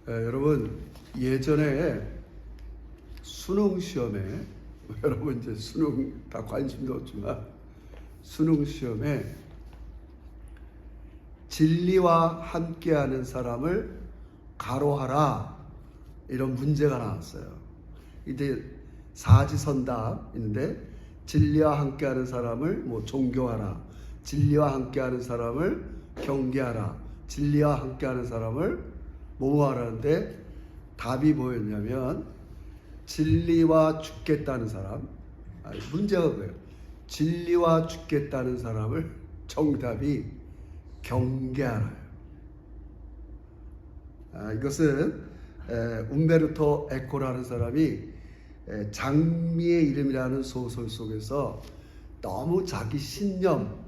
여러분, 예전에 수능 시험에 여러분 이제 수능 다 관심도 없지만 수능 시험에 진리와 함께하는 사람을 가로하라 이런 문제가 나왔어요. 이제 사지선답인데 진리와 함께하는 사람을 존경하라, 진리와 함께하는 사람을 경계하라, 진리와 함께하는 사람을 모호하라는데 답이 뭐였냐면 진리와 죽겠다는 사람, 문제가 뭐예요? 진리와 죽겠다는 사람을 정답이 경계하라요. 이것은 움베르토 에코라는 사람이 장미의 이름이라는 소설 속에서 너무 자기 신념,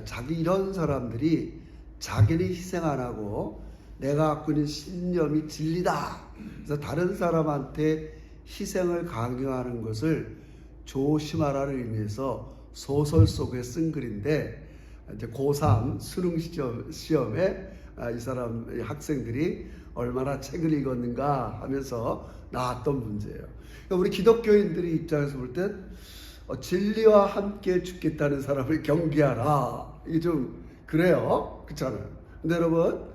자기 이런 사람들이 자기는 희생 안 하고 내가 갖고 있는 신념이 진리다. 그래서 다른 사람한테 희생을 강요하는 것을 조심하라는 의미에서 소설 속에 쓴 글인데 이제 고3 수능 시험에 이 사람 학생들이 얼마나 책을 읽었는가 하면서 나왔던 문제예요. 그러니까 우리 기독교인들이 입장에서 볼 땐 진리와 함께 죽겠다는 사람을 경계하라. 이게 좀 그래요. 그렇잖아요. 근데 여러분,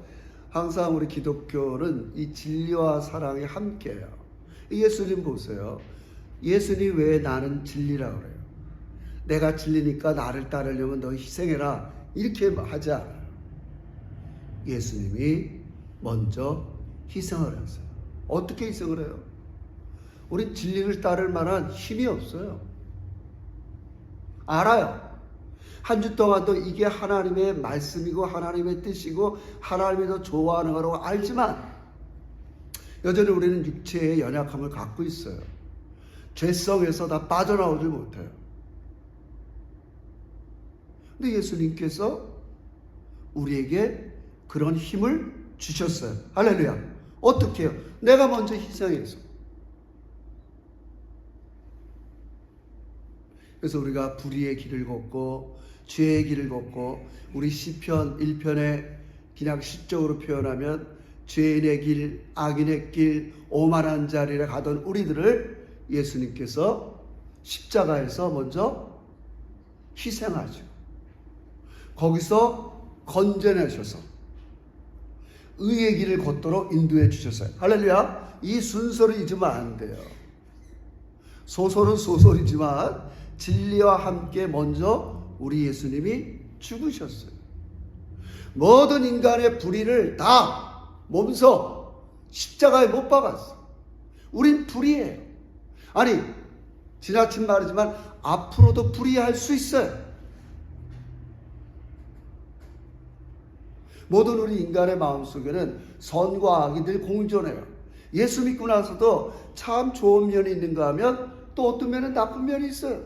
항상 우리 기독교는 이 진리와 사랑이 함께해요. 예수님 보세요. 예수님 왜 나는 진리라고 그래요? 내가 진리니까 나를 따르려면 너 희생해라. 이렇게 하지 않아요. 예수님이 먼저 희생을 했어요. 어떻게 희생을 해요? 우리 진리를 따를 만한 힘이 없어요. 알아요. 한 주 동안도 이게 하나님의 말씀이고 하나님의 뜻이고 하나님이 더 좋아하는 거라고 알지만 여전히 우리는 육체의 연약함을 갖고 있어요. 죄성에서 다 빠져나오지 못해요. 근데 예수님께서 우리에게 그런 힘을 주셨어요. 할렐루야. 어떻게 해요? 내가 먼저 희생해서. 그래서 우리가 불의의 길을 걷고 죄의 길을 걷고 우리 시편 1편에 그냥 시적으로 표현하면 죄인의 길, 악인의 길, 오만한 자리에 가던 우리들을 예수님께서 십자가에서 먼저 희생하죠. 거기서 건져내셔서 의의 길을 걷도록 인도해 주셨어요. 할렐루야. 이 순서를 잊으면 안 돼요. 소설은 소설이지만 진리와 함께 먼저 우리 예수님이 죽으셨어요. 모든 인간의 불의를 다 몸소 십자가에 못 박았어. 우린 불의해요. 아니, 지나친 말이지만 앞으로도 불의할 수 있어요. 모든 우리 인간의 마음속에는 선과 악이 늘 공존해요. 예수 믿고 나서도 참 좋은 면이 있는가 하면 또 어떤 면은 나쁜 면이 있어요.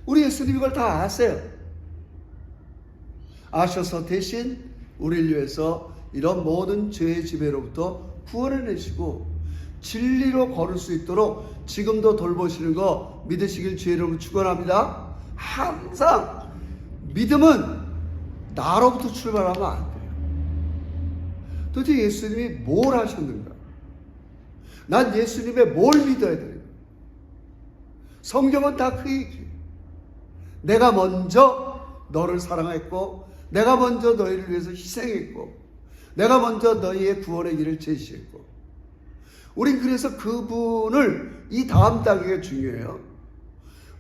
우리 예수님이 그걸 다 아세요. 아셔서 대신 우리를 위해서 이런 모든 죄의 지배로부터 구원해내시고 진리로 걸을 수 있도록 지금도 돌보시는 거 믿으시길 주의 이름으로 축원합니다. 항상 믿음은 나로부터 출발하면 안 돼요. 도대체 예수님이 뭘 하셨는가? 난 예수님의 뭘 믿어야 되는가? 성경은 다 그 얘기예요. 내가 먼저 너를 사랑했고 내가 먼저 너희를 위해서 희생했고 내가 먼저 너희의 구원의 길을 제시했고 우린 그래서 그분을 이 다음 단계가 중요해요.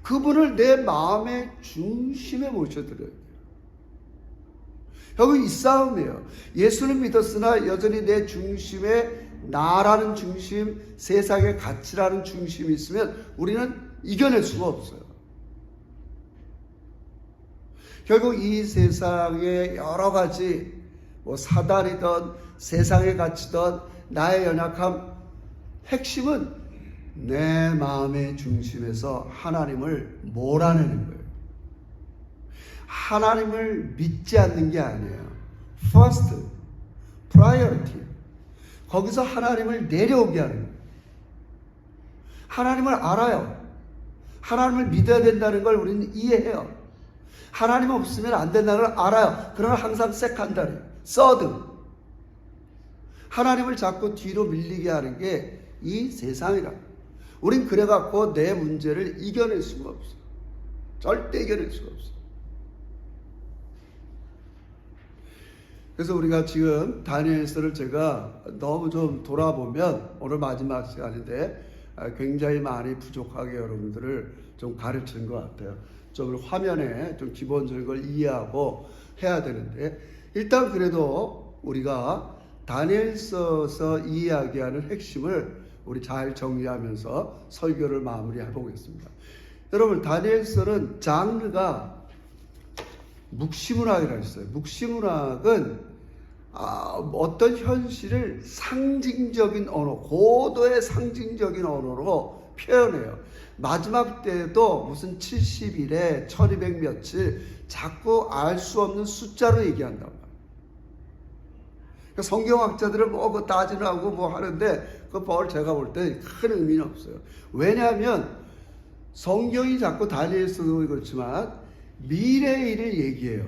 그분을 내 마음의 중심에 모셔드려야 돼요. 결국 이 싸움이에요. 예수를 믿었으나 여전히 내 중심에 나라는 중심, 세상의 가치라는 중심이 있으면 우리는 이겨낼 수가 없어요. 결국 이 세상의 여러 가지 사단이든 세상의 가치든 나의 연약함 핵심은 내 마음의 중심에서 하나님을 몰아내는 거예요. 하나님을 믿지 않는 게 아니에요. First, priority. 거기서 하나님을 내려오게 하는 거예요. 하나님을 알아요. 하나님을 믿어야 된다는 걸 우리는 이해해요. 하나님 없으면 안 된다는 걸 알아요. 그러나 항상 세컨더리, 서드. 하나님을 자꾸 뒤로 밀리게 하는 게 이 세상이라. 우린 그래갖고 내 문제를 이겨낼 수가 없어. 절대 이겨낼 수가 없어. 그래서 우리가 지금 다니엘서를 제가 너무 좀 돌아보면 오늘 마지막 시간인데 굉장히 많이 부족하게 여러분들을 좀 가르치는 것 같아요. 좀 화면에 좀 기본적인 걸 이해하고 해야 되는데, 일단 그래도 우리가 다니엘서에서 이야기하는 핵심을 우리 잘 정리하면서 설교를 마무리해 보겠습니다. 여러분, 다니엘서는 장르가 묵시문학이라고 있어요. 묵시문학은 어떤 현실을 상징적인 언어, 고도의 상징적인 언어로 표현해요. 마지막 때에도 무슨 70일에 1200 며칠 자꾸 알 수 없는 숫자로 얘기한단 말이에요. 그러니까 성경학자들은 뭐 그거 따지라고 뭐 하는데 그걸 제가 볼 때 큰 의미는 없어요. 왜냐하면 성경이 자꾸 다니엘서도 그렇지만 미래의 일을 얘기해요.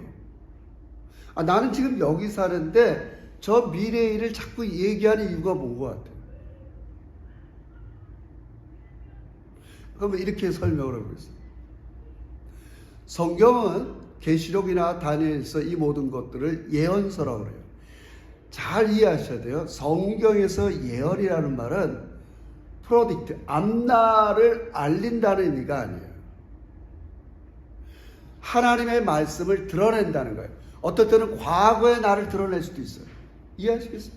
나는 지금 여기 사는데 저 미래의 일을 자꾸 얘기하는 이유가 뭔 것 같아요. 그러면 이렇게 설명을 하고 있어요. 성경은 계시록이나 다니엘서 이 모든 것들을 예언서라고 그래요. 잘 이해하셔야 돼요. 성경에서 예언이라는 말은 프로딕트, 앞날을 알린다는 의미가 아니에요. 하나님의 말씀을 드러낸다는 거예요. 어떨 때는 과거의 나를 드러낼 수도 있어요. 이해하시겠어요?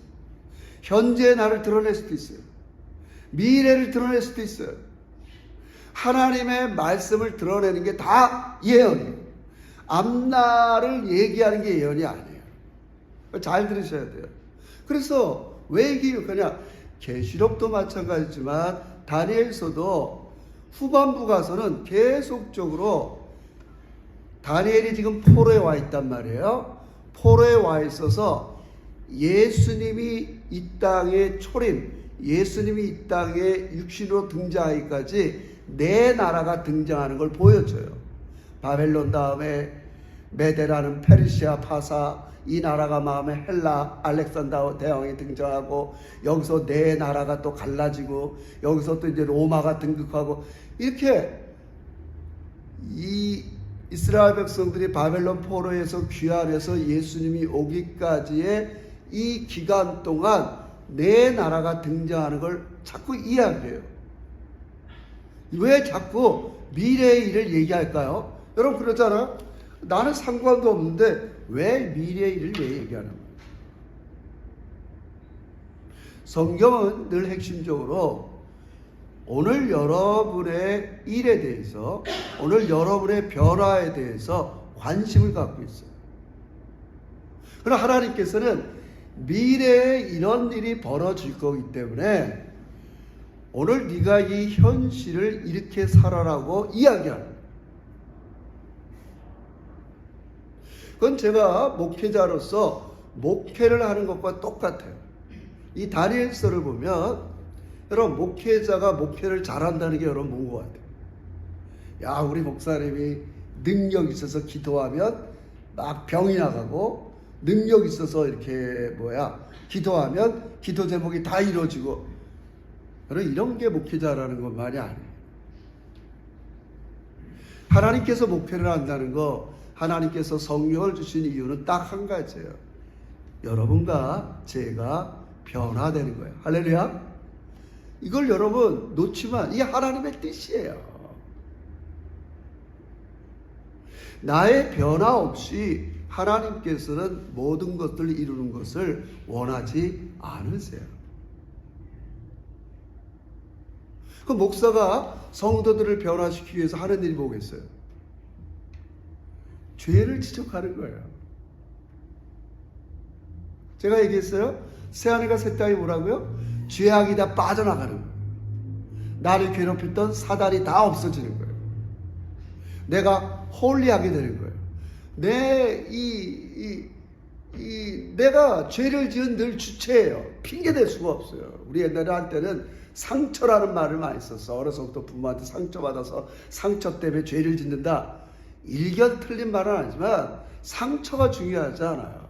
현재의 나를 드러낼 수도 있어요. 미래를 드러낼 수도 있어요. 하나님의 말씀을 드러내는 게 다 예언이에요. 앞날을 얘기하는 게 예언이 아니에요. 잘 들으셔야 돼요. 그래서 왜 얘기하냐? 계시록도 마찬가지지만 다니엘서도 후반부 가서는 계속적으로 다니엘이 지금 포로에 와 있단 말이에요. 포로에 와 있어서 예수님이 이 땅에 초림, 예수님이 이 땅에 육신으로 등장하기까지 네 나라가 등장하는 걸 보여줘요. 바벨론 다음에 메데라는 페르시아 파사, 이 나라가 마음에 헬라 알렉산더 대왕이 등장하고, 여기서 네 나라가 또 갈라지고, 여기서 또 이제 로마가 등극하고, 이렇게 이 이스라엘 백성들이 바벨론 포로에서 귀환해서 예수님이 오기까지의 이 기간 동안 네 나라가 등장하는 걸 자꾸 이야기해요. 왜 자꾸 미래의 일을 얘기할까요? 여러분 그렇잖아요. 나는 상관도 없는데 왜 미래의 일을 왜 얘기하는 거예요? 성경은 늘 핵심적으로 오늘 여러분의 일에 대해서, 오늘 여러분의 변화에 대해서 관심을 갖고 있어요. 그러나 하나님께서는 미래에 이런 일이 벌어질 거기 때문에 오늘 네가 이 현실을 이렇게 살아라고 이야기하는 거예요. 그건 제가 목회자로서 목회를 하는 것과 똑같아요. 이 다니엘서를 보면 여러분, 목회자가 목회를 잘한다는 게 여러분 뭔 것 같아요? 야, 우리 목사님이 능력 있어서 기도하면 막 병이 나가고, 능력 있어서 이렇게 기도하면 기도 제목이 다 이루어지고, 여러분 이런 게 목회자라는 건 말이 아니에요. 하나님께서 목회를 한다는 거, 하나님께서 성령을 주신 이유는 딱 한 가지예요. 여러분과 제가 변화되는 거예요. 할렐루야. 이걸 여러분 놓치면 이게 하나님의 뜻이에요. 나의 변화 없이 하나님께서는 모든 것들을 이루는 것을 원하지 않으세요. 그 목사가 성도들을 변화시키기 위해서 하는 일이 뭐겠어요? 죄를 지적하는 거예요. 제가 얘기했어요. 새하늘과 새 땅이 뭐라고요? 죄악이 다 빠져나가는 거예요. 나를 괴롭혔던 사단이 다 없어지는 거예요. 내가 홀리하게 되는 거예요. 내가 죄를 지은 늘 주체예요. 핑계댈 수가 없어요. 우리 옛날에 한때는 상처라는 말을 많이 썼어. 어려서부터 부모한테 상처받아서 상처 때문에 죄를 짓는다. 일견 틀린 말은 아니지만 상처가 중요하지 않아요.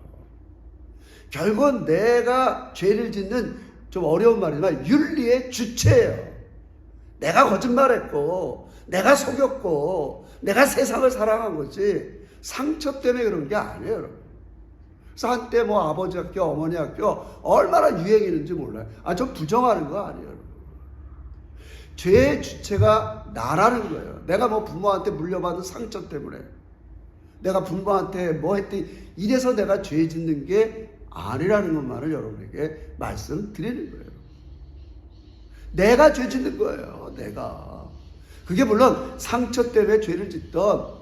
결국은 내가 죄를 짓는, 좀 어려운 말이지만 윤리의 주체예요. 내가 거짓말했고 내가 속였고 내가 세상을 사랑한 거지 상처 때문에 그런 게 아니에요, 여러분. 그래서 한때 뭐 아버지 학교, 어머니 학교 얼마나 유행이는지 몰라요. 좀 부정하는 거 아니에요, 여러분. 죄의 주체가 나라는 거예요. 내가 뭐 부모한테 물려받은 상처 때문에 내가 부모한테 뭐 했더니 이래서 내가 죄 짓는 게 아니라는 것만을 여러분에게 말씀드리는 거예요. 내가 죄 짓는 거예요. 내가. 그게 물론 상처 때문에 죄를 짓던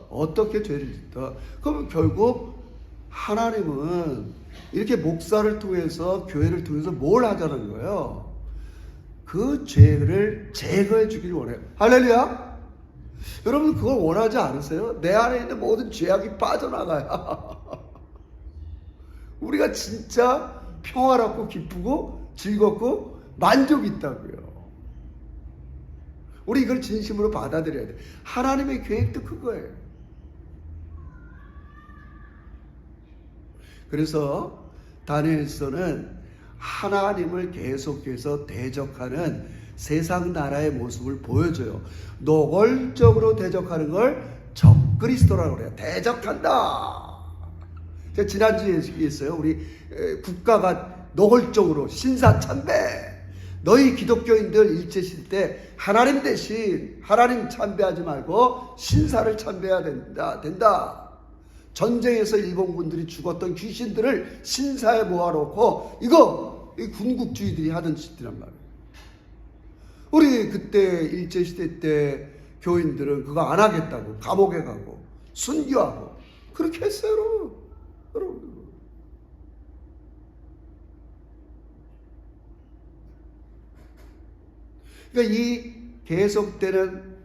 어떻게 죄를 짓던 그럼 결국 하나님은 이렇게 목사를 통해서 교회를 통해서 뭘 하자는 거예요? 그 죄를 제거해 주길 원해요. 할렐루야. 여러분 그걸 원하지 않으세요? 내 안에 있는 모든 죄악이 빠져나가야 우리가 진짜 평화롭고 기쁘고 즐겁고 만족이 있다고요. 우리 이걸 진심으로 받아들여야 돼. 하나님의 계획도 그거예요. 그래서 다니엘서는 하나님을 계속해서 대적하는 세상 나라의 모습을 보여줘요. 노골적으로 대적하는 걸 적그리스도라고 그래요. 대적한다. 제가 지난주에 얘기했어요. 우리 국가가 노골적으로 신사참배. 너희 기독교인들 일제시대 때 하나님 대신 하나님 참배하지 말고 신사를 참배해야 된다. 전쟁에서 일본군들이 죽었던 귀신들을 신사에 모아놓고 이거 군국주의들이 하던 짓이란 말이에요. 우리 그때 일제시대 때 교인들은 그거 안 하겠다고 감옥에 가고 순교하고 그렇게 했어요. 여러분. 그러니까 이 계속되는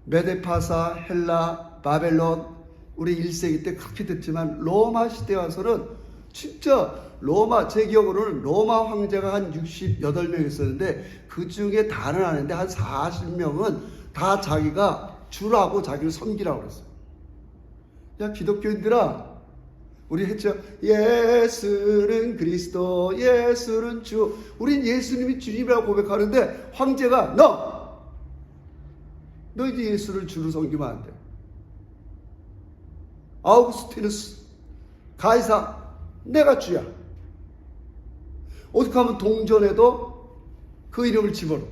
메데파사, 헬라, 바벨론 우리 1세기 때 그렇게 됐지만 로마 시대 와서는 진짜 로마, 제 기억으로는 로마 황제가 한 68명 있었는데 그 중에 다는 아닌데 한 40명은 다 자기가 주라고 자기를 섬기라고 그랬어요. 야 기독교인들아 우리 했죠. 예수는 그리스도, 예수는 주. 우린 예수님이 주님이라고 고백하는데 황제가 너 이제 예수를 주로 섬기면 안 돼. 아우구스티누스, 가이사, 내가 주야. 어떻게 하면 동전에도 그 이름을 집어넣어.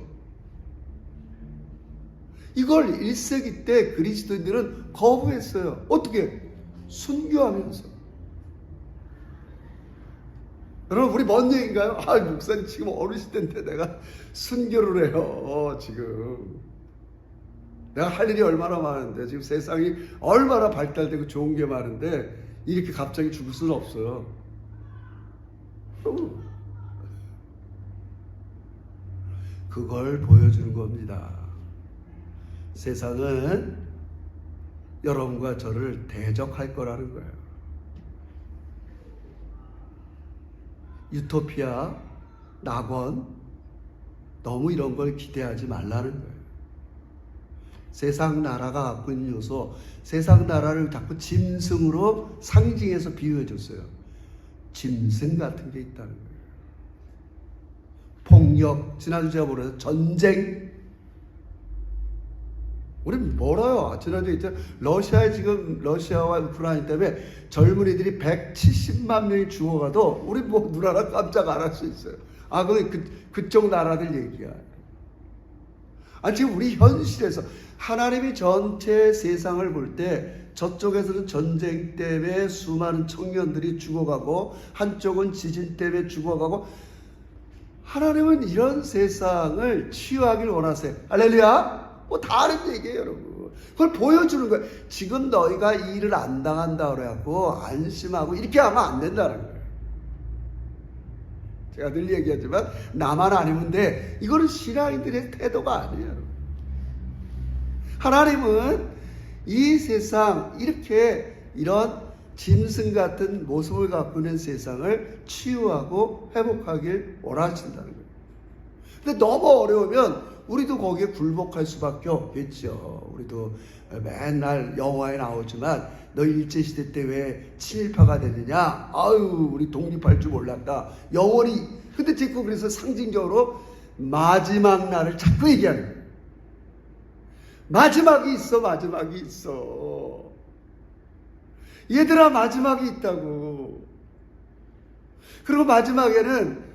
이걸 1세기 때 그리스도인들은 거부했어요. 어떻게? 순교하면서. 여러분 우리 먼 얘기인가요? 목사님 지금 어르신인데 내가 순교를 해요. 지금 내가 할 일이 얼마나 많은데 지금 세상이 얼마나 발달되고 좋은 게 많은데 이렇게 갑자기 죽을 수는 없어요. 그걸 보여주는 겁니다. 세상은 여러분과 저를 대적할 거라는 거예요. 유토피아, 낙원, 너무 이런 걸 기대하지 말라는 거예요. 세상 나라가 갖고 있는 요소, 세상 나라를 자꾸 짐승으로 상징해서 비유해 줬어요. 짐승 같은 게 있다는 거예요. 폭력, 지난주 제가 보려서 전쟁. 우린 멀어요. 지난주에 있죠. 러시아에 지금 러시아와 우크라이나 때문에 젊은이들이 170만 명이 죽어가도 우리 뭐 눈 하나 깜짝 안 할 수 있어요. 그쪽 나라들 얘기야. 지금 우리 현실에서 하나님이 전체 세상을 볼 때 저쪽에서는 전쟁 때문에 수많은 청년들이 죽어가고 한쪽은 지진 때문에 죽어가고 하나님은 이런 세상을 치유하길 원하세요. 할렐루야. 뭐 다른 얘기예요, 여러분. 그걸 보여주는 거예요. 지금 너희가 이 일을 안 당한다 그래갖고 안심하고 이렇게 하면 안 된다는 거예요. 제가 늘 얘기하지만 나만 아니면 돼. 이거는 신앙인들의 태도가 아니에요. 하나님은 이 세상 이런 짐승 같은 모습을 갖고 있는 세상을 치유하고 회복하길 원하신다는 거예요. 근데 너무 어려우면 우리도 거기에 굴복할 수밖에 없겠죠. 우리도 맨날 영화에 나오지만 너 일제시대 때 왜 친일파가 되느냐? 아유, 우리 독립할 줄 몰랐다. 영원히. 근데 자꾸 그래서 상징적으로 마지막 날을 자꾸 얘기하는 거예요. 마지막이 있어, 마지막이 있어. 얘들아, 마지막이 있다고. 그리고 마지막에는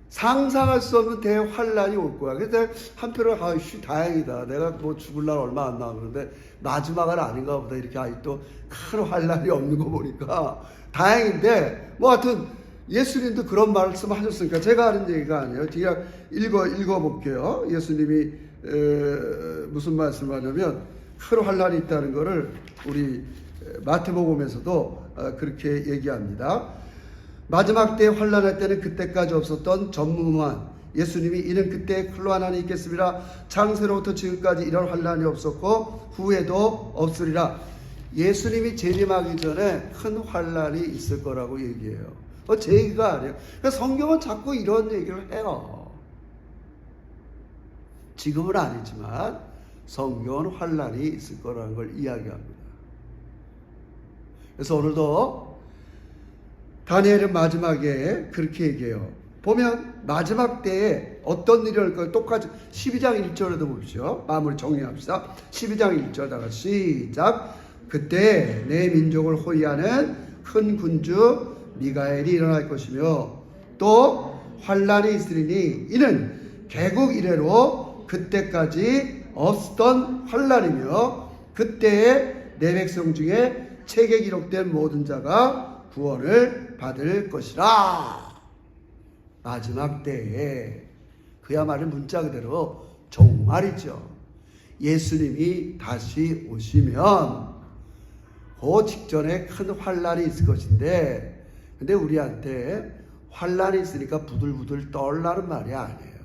상상할 수 없는 대환란이 올 거야. 그래서 한편으로 다행이다. 내가 뭐 죽을 날 얼마 안 남았는데 마지막은 아닌가 보다. 이렇게 아직도 큰 환란이 없는 거 보니까 다행인데, 뭐 하여튼 예수님도 그런 말씀 하셨으니까 제가 하는 얘기가 아니에요. 제가 읽어볼게요. 예수님이 무슨 말씀을 하냐면 큰 환란이 있다는 것을 우리 마태복음에서도 그렇게 얘기합니다. 마지막 때에 환란할 때는 그때까지 없었던 전무후무한 예수님이 이는 그때에 큰 환란이 있겠습니다. 창세로부터 지금까지 이런 환란이 없었고 후에도 없으리라. 예수님이 재림하기 전에 큰 환란이 있을 거라고 얘기해요. 제 얘기가 아니에요. 그러니까 성경은 자꾸 이런 얘기를 해요. 지금은 아니지만 성경은 환란이 있을 거라는 걸 이야기합니다. 그래서 오늘도 다니엘은 마지막에 그렇게 얘기해요. 보면 마지막 때에 어떤 일이 올 걸 똑같이 12장 1절에도 보십시오. 마무리 정리합시다. 12장 1절 다 같이 시작. 그때 내 민족을 호위하는 큰 군주 미가엘이 일어날 것이며 또 환란이 있으리니 이는 개국 이래로 그때까지 없었던 환란이며 그때에 내 백성 중에 책에 기록된 모든 자가 구원을 받을 것이라. 마지막 때에 그야말로 문자 그대로 종말이죠. 예수님이 다시 오시면 그 직전에 큰 환란이 있을 것인데, 근데 우리한테 환란이 있으니까 부들부들 떨라는 말이 아니에요.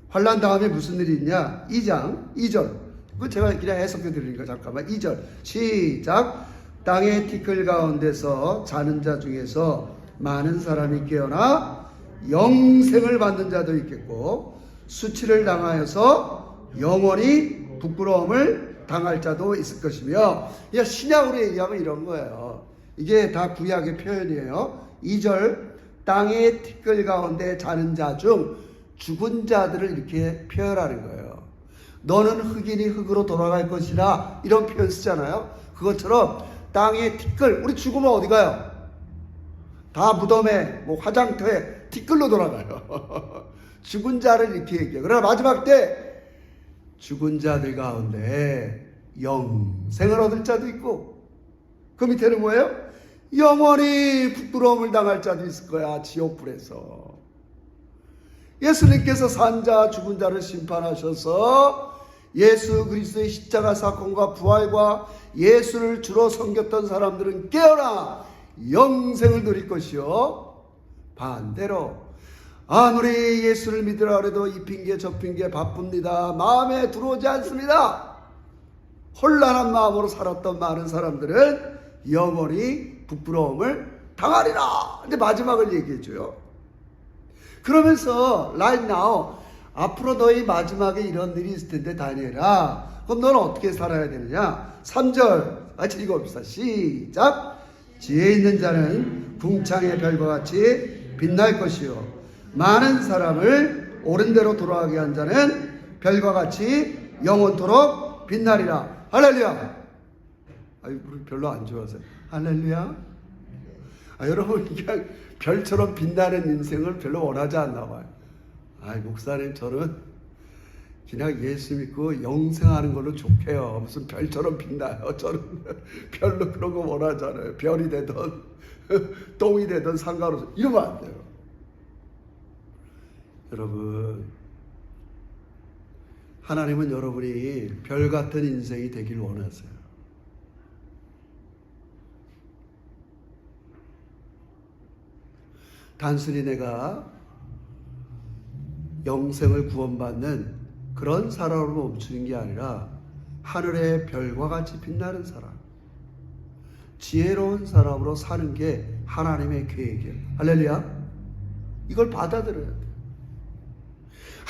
환란 다음에 무슨 일이 있냐? 2장 2절. 그 제가 그냥 해석해 드리니까 잠깐만. 2절 시작. 땅의 티끌 가운데서 자는 자 중에서 많은 사람이 깨어나 영생을 받는 자도 있겠고 수치를 당하여서 영원히 부끄러움을 당할 자도 있을 것이며, 신약으로 얘기하면 이런 거예요. 이게 다 구약의 표현이에요. 2절 땅의 티끌 가운데 자는 자 중 죽은 자들을 이렇게 표현하는 거예요. 너는 흙이니 흙으로 돌아갈 것이라 이런 표현 쓰잖아요. 그것처럼 땅의 티끌, 우리 죽으면 어디 가요? 다 무덤에 뭐 화장터에 티끌로 돌아가요. 죽은 자를 이렇게 얘기해요. 그러나 마지막 때 죽은 자들 가운데 영생을 얻을 자도 있고 그 밑에는 뭐예요? 영원히 부끄러움을 당할 자도 있을 거야. 지옥불에서. 예수님께서 산 자 죽은 자를 심판하셔서 예수 그리스도의 십자가 사건과 부활과 예수를 주로 섬겼던 사람들은 깨어나 영생을 누릴 것이요, 반대로 아무리 예수를 믿으라 그래도 이 핑계 저 핑계 바쁩니다, 마음에 들어오지 않습니다, 혼란한 마음으로 살았던 많은 사람들은 영원히 부끄러움을 당하리라. 근데 마지막을 얘기해줘요. 그러면서 right now, 앞으로 너희 마지막에 이런 일이 있을 텐데 다니엘아, 그럼 너는 어떻게 살아야 되느냐? 3절 같이 읽어봅시다. 시작. 지혜 있는 자는 궁창의 별과 같이 빛날 것이요, 많은 사람을 옳은 대로 돌아가게 한 자는 별과 같이 영원토록 빛나리라. 할렐루야. 우리 별로 안 좋아하세요. 할렐루야. 여러분, 그냥 별처럼 빛나는 인생을 별로 원하지 않나 봐요. 목사님, 저는 그냥 예수 믿고 영생하는 걸로 좋게요. 무슨 별처럼 빛나요. 저는 별로 그런 거 원하잖아요. 별이 되든 똥이 되든 상관없어요. 이러면 안 돼요. 여러분, 하나님은 여러분이 별 같은 인생이 되길 원하세요. 단순히 내가 영생을 구원받는 그런 사람으로 멈추는 게 아니라 하늘의 별과 같이 빛나는 사람, 지혜로운 사람으로 사는 게 하나님의 계획이에요. 할렐루야. 이걸 받아들여야 돼요.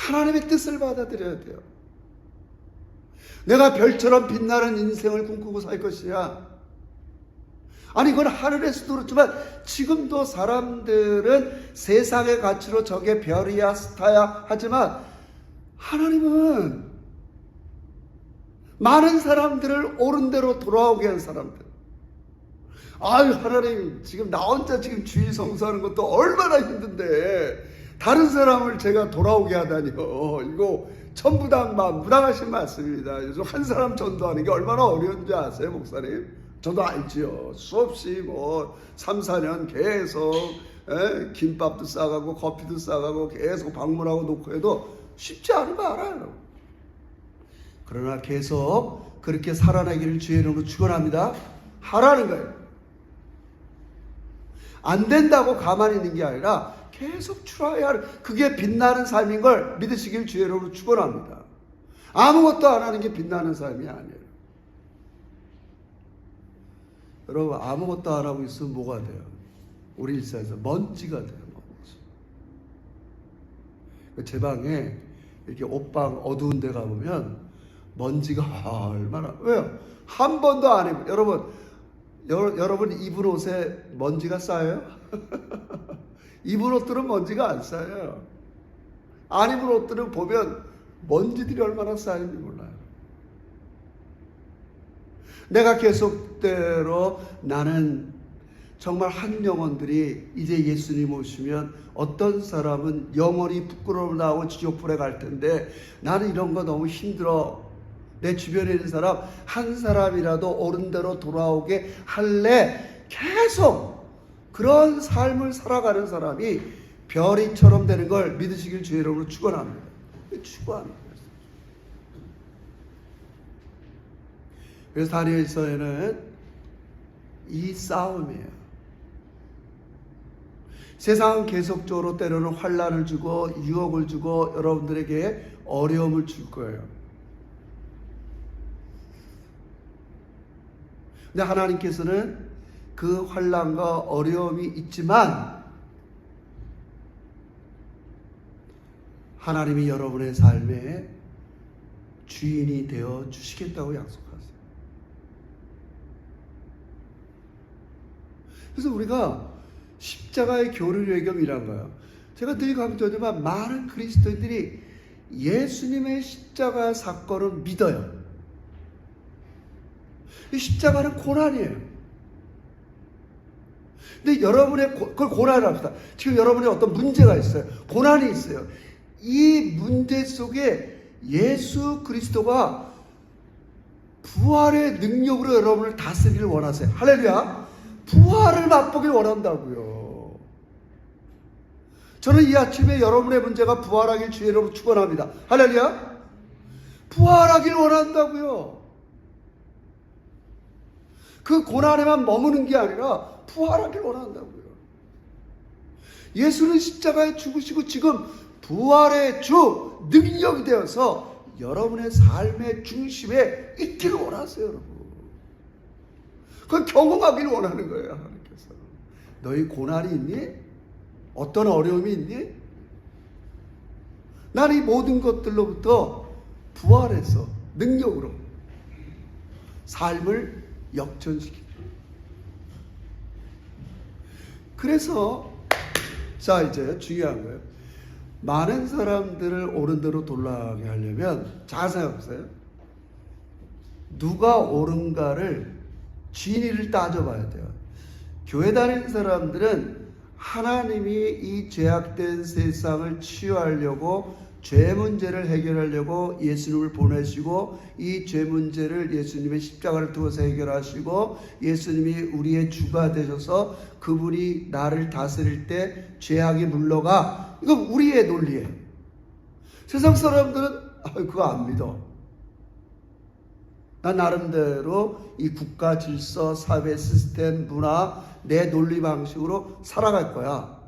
하나님의 뜻을 받아들여야 돼요. 내가 별처럼 빛나는 인생을 꿈꾸고 살 것이야. 아니, 그건 하늘에서도 그렇지만 지금도 사람들은 세상의 가치로 저게 별이야 스타야 하지만 하나님은 많은 사람들을 옳은 대로 돌아오게 한 사람들. 아유, 하나님, 지금 나 혼자 지금 주일 성수하는 것도 얼마나 힘든데 다른 사람을 제가 돌아오게 하다니요. 이거 전부 다 무당하신 말씀입니다. 요즘 한 사람 전도하는 게 얼마나 어려운지 아세요, 목사님? 저도 알지요. 수없이 3, 4년 계속 김밥도 싸가고 커피도 싸가고 계속 방문하고 놓고 해도 쉽지 않은 거 알아요. 그러나 계속 그렇게 살아내기를 주의 이름으로 축원합니다. 하라는 거예요. 안 된다고 가만히 있는 게 아니라 계속 추라야 하는, 그게 빛나는 삶인 걸 믿으시길 주의 이름으로 축원합니다. 아무것도 안 하는 게 빛나는 삶이 아니에요. 여러분, 아무것도 안 하고 있으면 뭐가 돼요? 우리 일상에서 먼지가 돼요. 먼지. 제 방에 이렇게 옷방 어두운 데 가보면 먼지가 얼마나, 왜요? 한 번도 안 해요. 여러분 입은 옷에 먼지가 쌓여요? 입은 옷들은 먼지가 안 쌓여요. 안 입은 옷들은 보면 먼지들이 얼마나 쌓이는지 몰라요. 내가 계속대로 나는 정말 한 영혼들이 이제 예수님 오시면 어떤 사람은 영원히 부끄러움을 나오고 지옥불에 갈 텐데 나는 이런 거 너무 힘들어. 내 주변에 있는 사람 한 사람이라도 옳은 대로 돌아오게 할래. 계속 그런 삶을 살아가는 사람이 별이처럼 되는 걸 믿으시길 주의 이름으로 축원합니다. 축원합니다. 그래서 다니엘서에는 이 싸움이에요. 세상은 계속적으로 때로는 환난을 주고 유혹을 주고 여러분들에게 어려움을 줄 거예요. 근데 하나님께서는 그 환난과 어려움이 있지만 하나님이 여러분의 삶의 주인이 되어 주시겠다고 약속하세요. 그래서 우리가 십자가의 교류 외경이란 거예요. 제가 늘 강조하지만 많은 그리스도인들이 예수님의 십자가 사건을 믿어요. 이 십자가는 고난이에요. 근데 여러분의 그걸 고난을 합시다. 지금 여러분의 어떤 문제가 있어요. 고난이 있어요. 이 문제 속에 예수 그리스도가 부활의 능력으로 여러분을 다스리기를 원하세요. 할렐루야. 부활을 맛보길 원한다고요. 저는 이 아침에 여러분의 문제가 부활하길 주의 이름으로 축원합니다. 할렐루야. 부활하길 원한다고요. 그 고난에만 머무는 게 아니라 부활하길 원한다고요. 예수는 십자가에 죽으시고 지금 부활의 주 능력이 되어서 여러분의 삶의 중심에 있기를 원하세요, 여러분. 그건 경험하길 원하는 거예요, 하나님께서. 너희 고난이 있니? 어떤 어려움이 있니? 난 이 모든 것들로부터 부활해서 능력으로 삶을 역전시키고. 그래서 자, 이제 중요한 거예요. 많은 사람들을 옳은 대로 돌아가게 하려면 잘 생각해보세요. 누가 옳은가를 진위를 따져봐야 돼요. 교회 다니는 사람들은 하나님이 이 죄악된 세상을 치유하려고 죄 문제를 해결하려고 예수님을 보내시고 이 죄 문제를 예수님의 십자가를 통해서 해결하시고 예수님이 우리의 주가 되셔서 그분이 나를 다스릴 때 죄악이 물러가. 이거 우리의 논리예요. 세상 사람들은 그거 안 믿어. 난 나름대로 이 국가 질서, 사회 시스템, 문화, 내 논리 방식으로 살아갈 거야.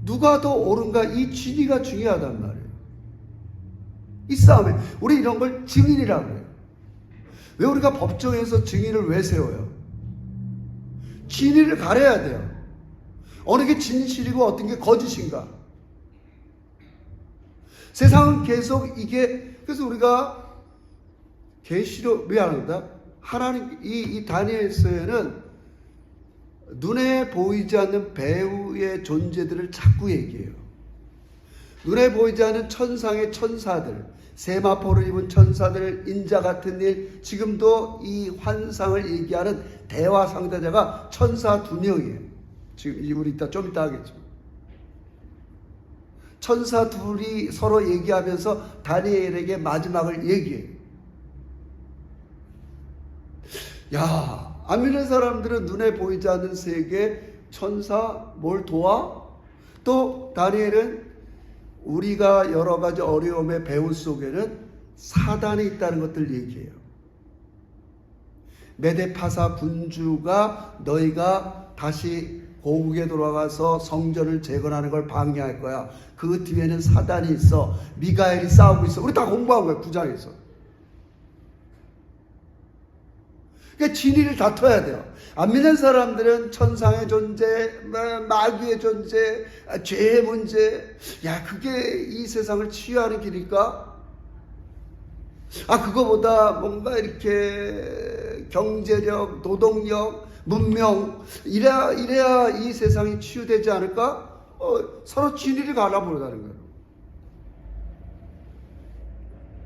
누가 더 옳은가, 이 진위가 중요하단 말이에요. 이 싸움에 우리 이런 걸 증인이라고 해요. 왜 우리가 법정에서 증인을 왜 세워요? 진위를 가려야 돼요. 어느 게 진실이고 어떤 게 거짓인가. 세상은 계속 이게, 그래서 우리가 계시록 왜 안 한다? 하나님 이 다니엘서에는 눈에 보이지 않는 배우의 존재들을 자꾸 얘기해요. 눈에 보이지 않는 천상의 천사들, 세마포를 입은 천사들, 인자 같은 일, 지금도 이 환상을 얘기하는 대화 상대자가 천사 2명이에요. 지금 우리 좀 이따 하겠죠. 천사 둘이 서로 얘기하면서 다니엘에게 마지막을 얘기해요. 야, 안 믿는 사람들은 눈에 보이지 않는 세계, 천사, 뭘 도와? 또 다니엘은 우리가 여러 가지 어려움의 배후 속에는 사단이 있다는 것들 얘기해요. 메데파사 군주가 너희가 다시 고국에 돌아가서 성전을 재건하는 걸 방해할 거야. 그 뒤에는 사단이 있어. 미가엘이 싸우고 있어. 우리 다 공부한 거야, 9장에서. 그러니까 진리를 다퉈야 돼요. 안 믿는 사람들은 천상의 존재, 마귀의 존재, 죄의 문제, 야, 그게 이 세상을 치유하는 길일까? 그거보다 뭔가 이렇게 경제력, 노동력, 문명, 이래야 이 세상이 치유되지 않을까? 서로 진리를 갈라보려는 거예요.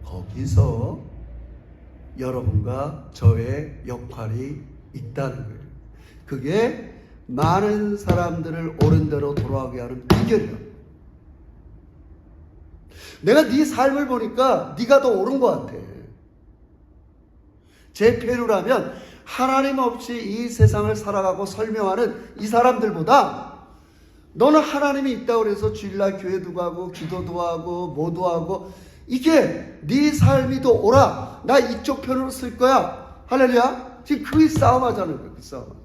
거기서 여러분과 저의 역할이 있다는 거예요. 그게 많은 사람들을 옳은 대로 돌아가게 하는 비결이야. 내가 네 삶을 보니까 네가 더 옳은 것 같아. 제 표현으로라면 하나님 없이 이 세상을 살아가고 설명하는 이 사람들보다 너는 하나님이 있다고 해서 주일날 교회도 가고 기도도 하고 뭐도 하고 이게 네 삶이 더 옳아. 나 이쪽 편으로 쓸 거야. 할렐루야. 지금 그 싸움 하자는 거야. 그 싸움.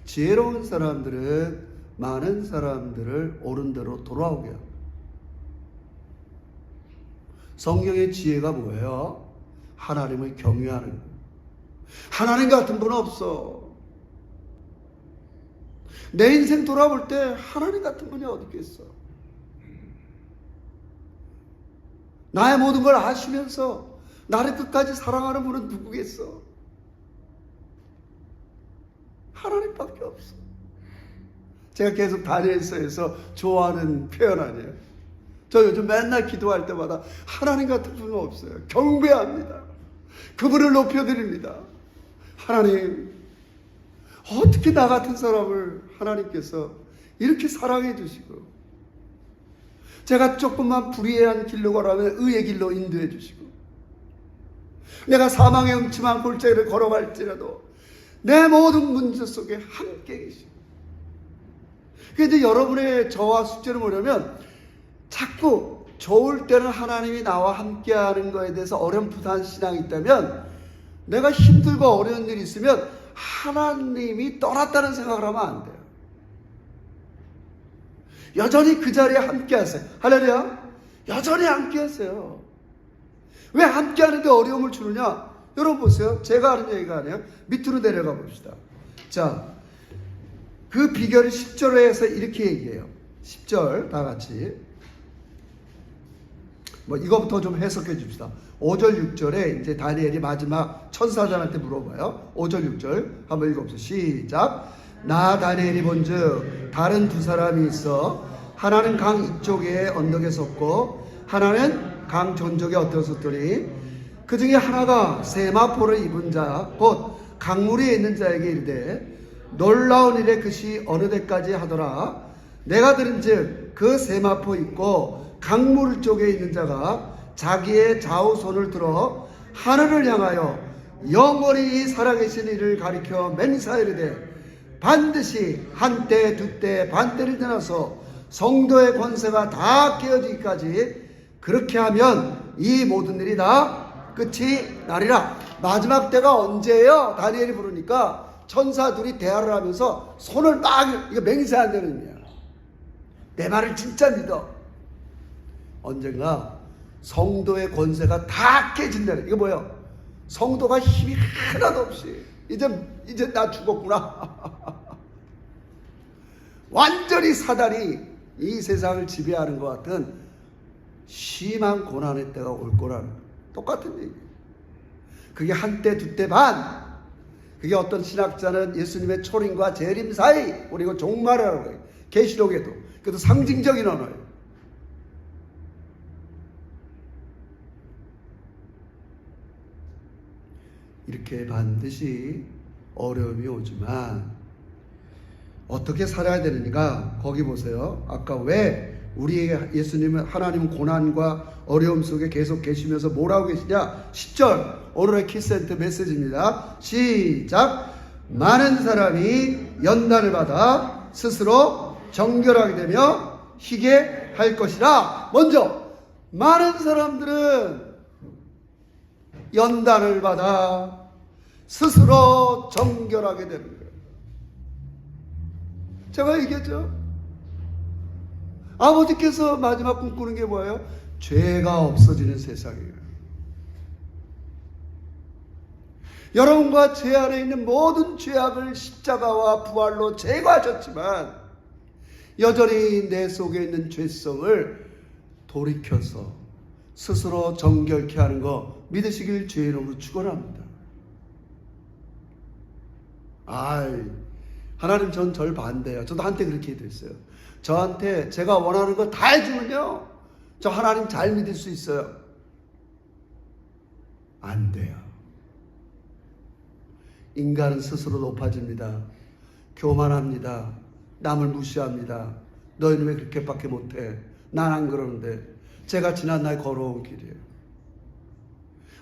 지혜로운 사람들은 많은 사람들을 옳은 대로 돌아오게 합니다. 성경의 지혜가 뭐예요? 하나님을 경외하는 거예요. 하나님 같은 분은 없어. 내 인생 돌아볼 때 하나님 같은 분이 어디 있겠어? 나의 모든 걸 아시면서 나를 끝까지 사랑하는 분은 누구겠어? 하나님밖에 없어. 제가 계속 다니엘서에서 좋아하는 표현 아니에요. 저 요즘 맨날 기도할 때마다 하나님 같은 분은 없어요. 경배합니다. 그분을 높여드립니다. 하나님, 어떻게 나 같은 사람을 하나님께서 이렇게 사랑해 주시고 제가 조금만 불의한 길로 걸어가면 의의 길로 인도해 주시고 내가 사망의 음침한 골짜기를 걸어갈지라도 내 모든 문제 속에 함께 계시고 그런데 여러분의 저와 숙제는 뭐냐면 자꾸 좋을 때는 하나님이 나와 함께하는 거에 대해서 어렴풋한 신앙이 있다면 내가 힘들고 어려운 일이 있으면 하나님이 떠났다는 생각을 하면 안 돼요. 여전히 그 자리에 함께 하세요. 할렐루야. 여전히 함께 하세요. 왜 함께 하는데 어려움을 주느냐? 여러분 보세요. 제가 하는 얘기가 아니에요. 밑으로 내려가 봅시다. 자, 그 비결을 10절에 해서 이렇게 얘기해요. 10절 다 같이. 이거부터 좀 해석해 줍시다. 5절 6절에 이제 다니엘이 마지막 천사들한테 물어봐요. 5절 6절 한번 읽어보세요. 시작. 나 다니엘이 본즉 다른 두 사람이 있어 하나는 강 이쪽에 언덕에 섰고 하나는 강 전쪽에 엎드렸더니 그 중에 하나가 세마포를 입은 자 곧 강물 위에 있는 자에게 이르되 놀라운 일에 그것이 어느 데까지 하더라. 내가 들은즉 그 세마포 있고 강물 쪽에 있는 자가 자기의 좌우 손을 들어 하늘을 향하여 영원히 살아계신 이를 가리켜 맹사이르되 반드시 한때 두때 반때를 지나서 성도의 권세가 다 깨어지기까지 그렇게 하면 이 모든 일이 다 끝이 나리라. 마지막 때가 언제예요? 다니엘이 부르니까 천사들이 대화를 하면서 손을 막 이거 맹세한다는 의미야. 내 말을 진짜 믿어. 언젠가 성도의 권세가 다 깨진다는. 이거 뭐예요? 성도가 힘이 하나도 없이 이제 나 죽었구나. 완전히 사단이 이 세상을 지배하는 것 같은 심한 고난의 때가 올 거라는 똑같은 얘기예요. 그게 한때 두때 반. 그게 어떤 신학자는 예수님의 초림과 재림 사이, 그리고 종말이라고 해요. 계시록에도. 그것도 상징적인 언어예요. 이렇게 반드시 어려움이 오지만 어떻게 살아야 되느니까 거기 보세요. 아까 왜 우리 예수님은 하나님은 고난과 어려움 속에 계속 계시면서 뭐라고 계시냐? 10절 오늘의 키센터 메시지입니다. 시작. 많은 사람이 연단을 받아 스스로 정결하게 되며 희게 할 것이라. 먼저 많은 사람들은 연단을 받아 스스로 정결하게 되는 거예요. 제가 얘기했죠. 아버지께서 마지막 꿈꾸는 게 뭐예요? 죄가 없어지는 세상이에요. 여러분과 제 안에 있는 모든 죄악을 십자가와 부활로 제거하셨지만 여전히 내 속에 있는 죄성을 돌이켜서 스스로 정결케 하는 거 믿으시길 주의 이름으로 축원합니다. 하나님 전 절 반대해요. 저도 한때 그렇게 됐어요. 저한테 제가 원하는 거 다 해주면요, 저 하나님 잘 믿을 수 있어요. 안 돼요. 인간은 스스로 높아집니다. 교만합니다. 남을 무시합니다. 너희는 왜 그렇게밖에 못해? 난 안 그러는데. 제가 지난날 걸어온 길이에요.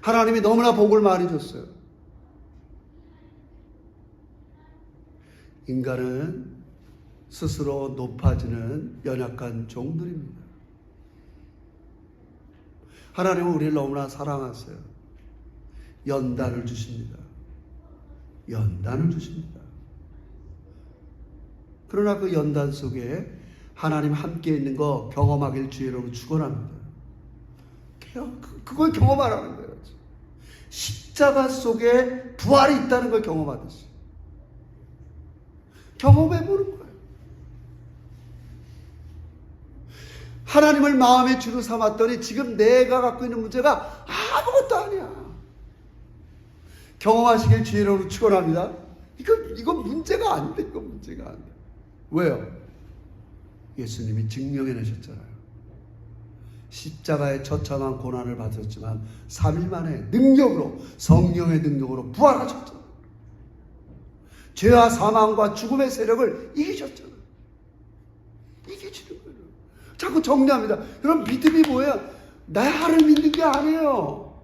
하나님이 너무나 복을 많이 줬어요. 인간은 스스로 높아지는 연약한 종들입니다. 하나님은 우리를 너무나 사랑하세요. 연단을 주십니다. 연단을 주십니다. 그러나 그 연단 속에 하나님 함께 있는 거 경험하길 주의로 축원합니다. 그걸 경험하라는 거예요. 십자가 속에 부활이 있다는 걸 경험하듯이 경험해보는 거예요. 하나님을 마음의 주로 삼았더니 지금 내가 갖고 있는 문제가 아무것도 아니야. 경험하시길 주의로 축원합니다. 이건 문제가 안 돼. 이건 문제가 안 돼. 왜요? 예수님이 증명해내셨잖아요. 십자가의 처참한 고난을 받았지만 3일 만에 능력으로, 성령의 능력으로 부활하셨잖아요. 죄와 사망과 죽음의 세력을 이기셨잖아요. 이기시는 거예요. 자꾸 정리합니다. 그럼 믿음이 뭐예요? 나를 믿는 게 아니에요.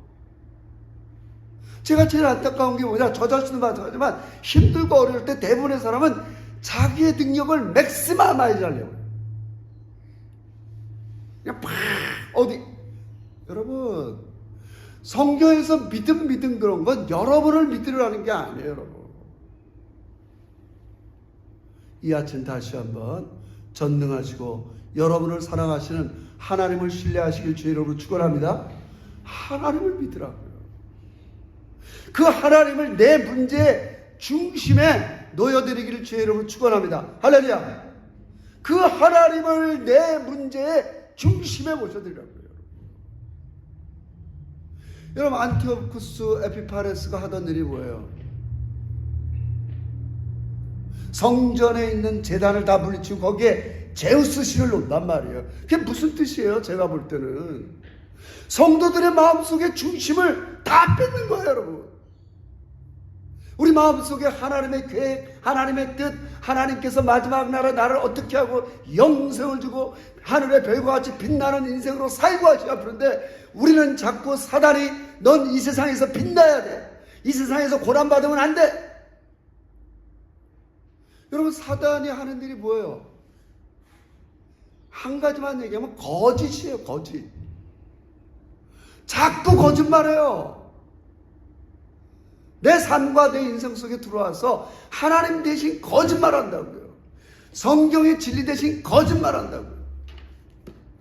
제가 제일 안타까운 게 뭐냐? 저 자신은 마찬가지지만 힘들고 어려울 때 대부분의 사람은 자기의 능력을 맥시마마이즈 하려고 해요. 그냥 팍 어디. 여러분, 성경에서 믿음 그런 건 여러분을 믿으라는 게 아니에요. 여러분, 이 아침 다시 한번 전능하시고 여러분을 사랑하시는 하나님을 신뢰하시길 주의 이름으로 축원합니다. 하나님을 믿으라고요. 그 하나님을 내 문제의 중심에 놓여드리기를 주의 이름으로 축원합니다. 할렐루야. 그 하나님을 내 문제의 중심에 모셔드리라고요. 여러분, 안티오쿠스 에피파네스가 하던 일이 뭐예요? 성전에 있는 제단을 다 물리치고 거기에 제우스 신을 놓는단 말이에요. 그게 무슨 뜻이에요? 제가 볼 때는 성도들의 마음속에 중심을 다 뺏는 거예요. 여러분, 우리 마음속에 하나님의 계획, 하나님의 뜻, 하나님께서 마지막 날에 나를 어떻게 하고 영생을 주고 하늘의 별과 같이 빛나는 인생으로 살고 하시고 그런데 우리는 자꾸 사단이 넌 이 세상에서 빛나야 돼, 이 세상에서 고난받으면 안 돼. 여러분, 사단이 하는 일이 뭐예요? 한 가지만 얘기하면 거짓이에요. 거짓. 자꾸 거짓말해요. 내 삶과 내 인생 속에 들어와서 하나님 대신 거짓말한다고요. 성경의 진리 대신 거짓말한다고요.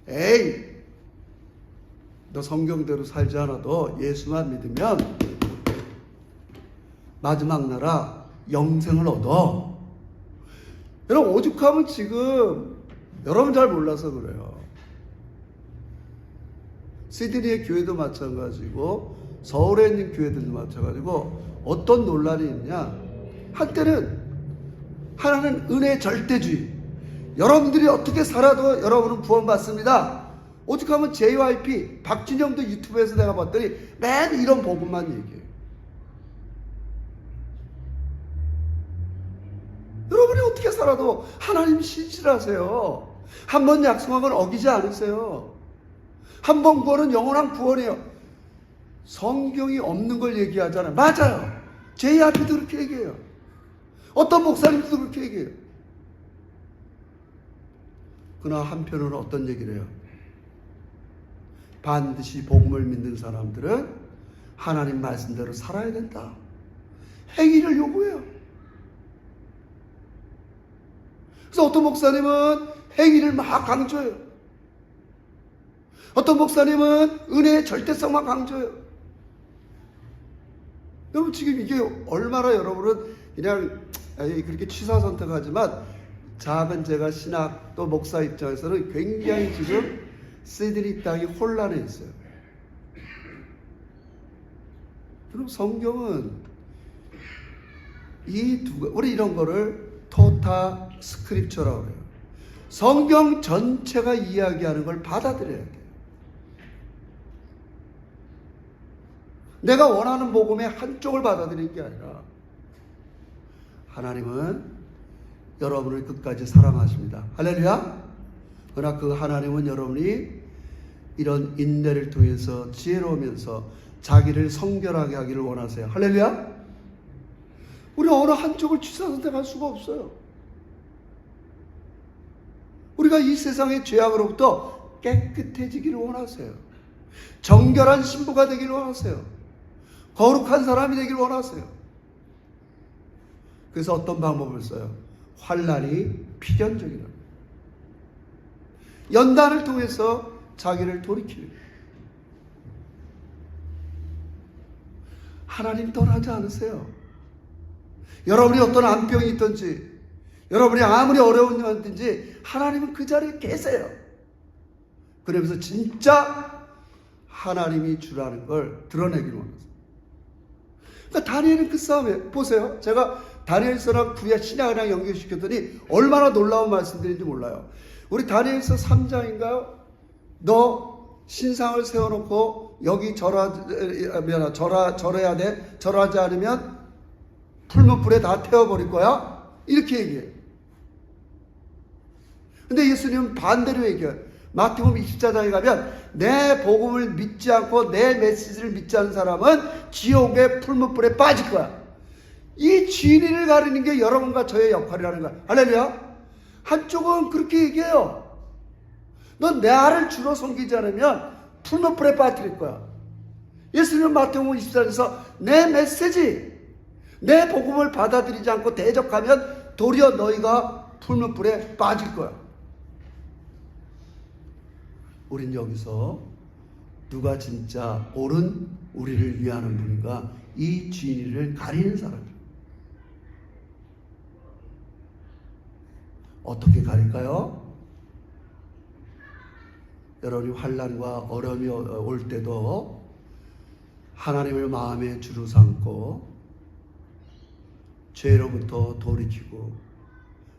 에이, 너 성경대로 살지 않아도 예수만 믿으면 마지막 날아 영생을 얻어. 여러분, 오죽하면 지금 여러분 잘 몰라서 그래요. 시드니의 교회도 마찬가지고 서울에 있는 교회들도 마찬가지고 어떤 논란이 있냐. 한때는 하나는 은혜 절대주의. 여러분들이 어떻게 살아도 여러분은 구원받습니다. 오직 하면 JYP 박진영도 유튜브에서 내가 봤더니 맨 이런 복음만 얘기해요. 여러분이 어떻게 살아도 하나님 신실하세요. 한 번 약속한 건 어기지 않으세요. 한 번 구원은 영원한 구원이에요. 성경이 없는 걸 얘기하잖아요. 맞아요. JYP도 그렇게 얘기해요. 어떤 목사님도 그렇게 얘기해요. 그러나 한편으로는 어떤 얘기를 해요? 반드시 복음을 믿는 사람들은 하나님 말씀대로 살아야 된다. 행위를 요구해요. 그래서 어떤 목사님은 행위를 막 강조해요. 어떤 목사님은 은혜의 절대성만 강조해요. 여러분 지금 이게 얼마나 여러분은 그냥 그렇게 취사 선택하지만 작은 제가 신학 또 목사 입장에서는 굉장히 지금 시드니 땅이 혼란해 있어요. 그럼 성경은 우리 이런 거를 토타 스크립처라고 해요. 성경 전체가 이야기하는 걸 받아들여야 돼요. 내가 원하는 복음의 한쪽을 받아들이는 게 아니라 하나님은 여러분을 끝까지 사랑하십니다. 할렐루야. 그러나 그 하나님은 여러분이 이런 인내를 통해서 지혜로우면서 자기를 성결하게 하기를 원하세요. 할렐루야. 우리 어느 한쪽을 취사선택할 수가 없어요. 우리가 이 세상의 죄악으로부터 깨끗해지기를 원하세요. 정결한 신부가 되기를 원하세요. 거룩한 사람이 되기를 원하세요. 그래서 어떤 방법을 써요? 환난이 필연적이다. 연단을 통해서 자기를 돌이키는. 하나님 떠나지 않으세요. 여러분이 어떤 암병이 있든지 여러분이 아무리 어려운 일이 있든지 하나님은 그 자리에 계세요. 그러면서 진짜 하나님이 주라는 걸 드러내기를 원하세요. 그러니까 다니엘은 그 싸움에 보세요. 제가 다니엘서랑 구약 신약이랑 연결시켰더니 얼마나 놀라운 말씀들인지 몰라요. 우리 다니엘서 3장인가요? 너 신상을 세워놓고 여기 절해야 돼. 절하지 않으면 풀문 불에 다 태워버릴 거야. 이렇게 얘기해요. 근데 예수님은 반대로 얘기해요. 마태복음 24장에 가면 내 복음을 믿지 않고 내 메시지를 믿지 않는 사람은 지옥의 풀문불에 빠질 거야. 이 진리를 가리는 게 여러분과 저의 역할이라는 거야. 할렐루야. 한쪽은 그렇게 얘기해요. 넌 나를 주로 섬기지 않으면 풀문불에 빠뜨릴 거야. 예수님은 마태복음 24장에서 내 메시지, 내 복음을 받아들이지 않고 대적하면 도리어 너희가 풀문불에 빠질 거야. 우린 여기서 누가 진짜 옳은 우리를 위하는 분인가, 이 진리를 가리는 사람이에요. 어떻게 가릴까요? 여러분이 환난과 어려움이 올 때도 하나님을 마음에 주로 삼고 죄로부터 돌이키고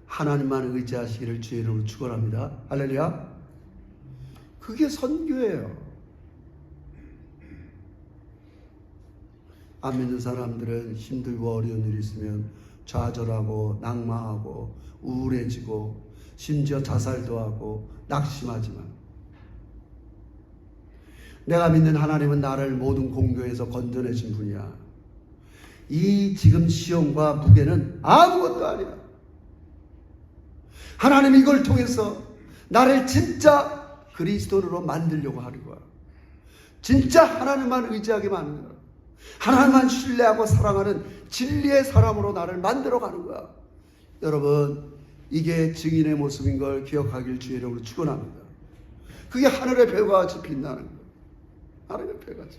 하나님만 의지하시기를 주의 이름으로 축원합니다. 할렐루야. 그게 선교예요. 안 믿는 사람들은 힘들고 어려운 일이 있으면 좌절하고 낙망하고 우울해지고 심지어 자살도 하고 낙심하지만, 내가 믿는 하나님은 나를 모든 공교에서 건져내신 분이야. 이 지금 시험과 무게는 아무것도 아니야. 하나님이 이걸 통해서 나를 진짜 그리스도로 만들려고 하는 거야. 진짜 하나님만 의지하게 만드는 거야. 하나님만 신뢰하고 사랑하는 진리의 사람으로 나를 만들어가는 거야. 여러분, 이게 증인의 모습인 걸 기억하길 주의 이름으로 축원합니다. 그게 하늘의 별과 같이 빛나는 거야. 하늘의 별같이.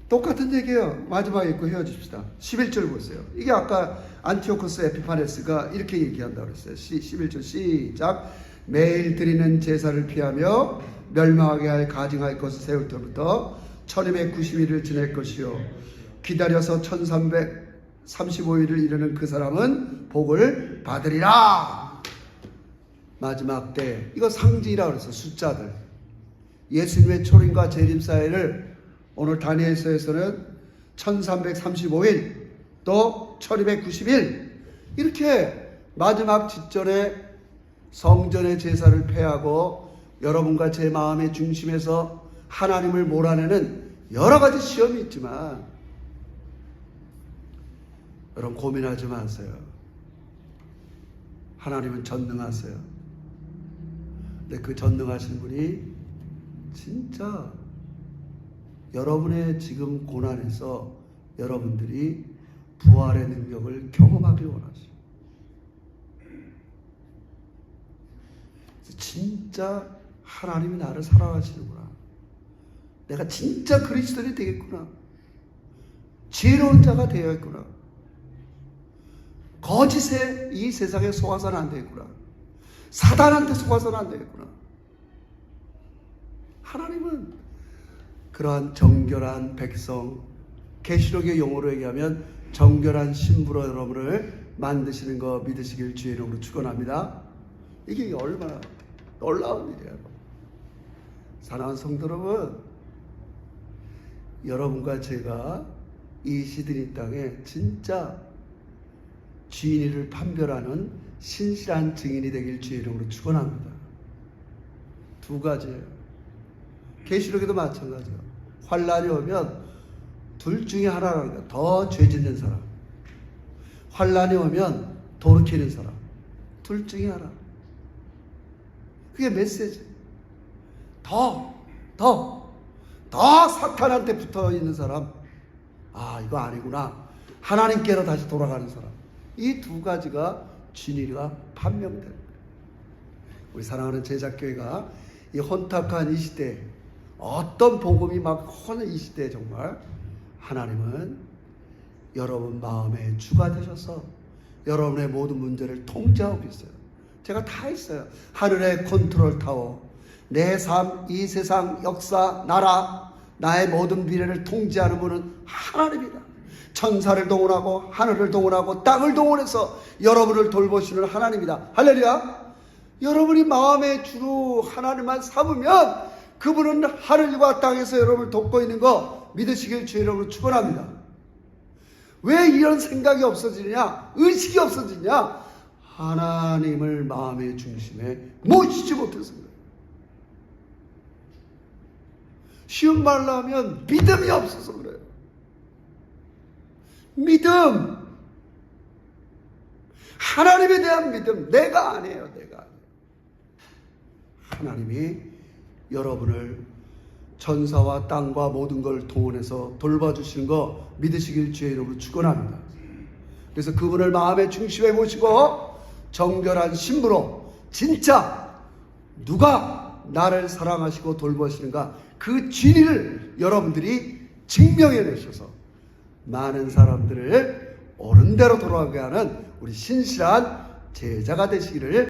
똑같은 얘기예요. 마지막에 읽고 헤어집시다. 11절 보세요. 이게 아까 안티오코스 에피파네스가 이렇게 얘기한다고 그랬어요. 11절 시작. 매일 드리는 제사를 피하며 멸망하게 할 가증할 것을 세울 때부터 1290일을 지낼 것이요 기다려서 1335일을 이르는 그 사람은 복을 받으리라. 마지막 때, 이거 상징이라고 그랬어. 숫자들. 예수님의 초림과 재림 사이를 오늘 다니엘서에서는 1335일 또 1290일 이렇게 마지막 직전에 성전의 제사를 폐하고 여러분과 제 마음의 중심에서 하나님을 몰아내는 여러 가지 시험이 있지만 여러분 고민하지 마세요. 하나님은 전능하세요. 근데 그 전능하신 분이 진짜 여러분의 지금 고난에서 여러분들이 부활의 능력을 경험하길 원하시죠. 진짜 하나님이 나를 사랑하시는구나. 내가 진짜 그리스도인이 되겠구나. 지혜로운 자가 되어야겠구나. 거짓에 이 세상에 속아서는 안 되겠구나. 사단한테 속아서는 안 되겠구나. 하나님은 그러한 정결한 백성, 계시록의 용어로 얘기하면 정결한 신부로 여러분을 만드시는 거 믿으시길 주의 이름으로 축원합니다. 이게 얼마나 놀라운 일이에요. 사랑하는 성도 여러분, 여러분과 제가 이 시드니 땅에 진짜 주인이를 판별하는 신실한 증인이 되길 주의 이름으로 축원합니다. 두 가지예요. 계시록에도 마찬가지예요. 환란이 오면 둘 중에 하나랍니다. 더 죄짓는 사람, 환란이 오면 돌이키는 사람, 둘 중에 하나. 그게 메시지. 더 사탄한테 붙어 있는 사람, 아 이거 아니구나, 하나님께로 다시 돌아가는 사람. 이 두 가지가 진리가 판명될 거예요. 우리 사랑하는 제작교회가 이 혼탁한 이 시대에, 어떤 복음이 막 허는 이 시대에 정말 하나님은 여러분 마음의 주가 되셔서 여러분의 모든 문제를 통제하고 있어요. 제가 다 했어요. 하늘의 컨트롤 타워, 내 삶, 이 세상, 역사, 나라, 나의 모든 미래를 통제하는 분은 하나님이다. 천사를 동원하고 하늘을 동원하고 땅을 동원해서 여러분을 돌보시는 하나님이다. 할렐루야. 여러분이 마음의 주로 하나님만 삼으면 그분은 하늘과 땅에서 여러분을 돕고 있는 거 믿으시길 주의 이름으로 축원합니다. 왜 이런 생각이 없어지느냐, 의식이 없어지냐? 하나님을 마음의 중심에 모시지 못해서 그래요. 쉬운 말로 하면 믿음이 없어서 그래요. 믿음, 하나님에 대한 믿음. 내가 아니에요. 내가 아니에요. 하나님이 여러분을 천사와 땅과 모든 걸 동원해서 돌봐주시는 거 믿으시길 주의 이름으로 축원합니다. 그래서 그분을 마음의 중심에 모시고 정결한 신부로 진짜 누가 나를 사랑하시고 돌보시는가, 그 진리를 여러분들이 증명해내셔서 많은 사람들을 옳은 대로 돌아가게 하는 우리 신실한 제자가 되시기를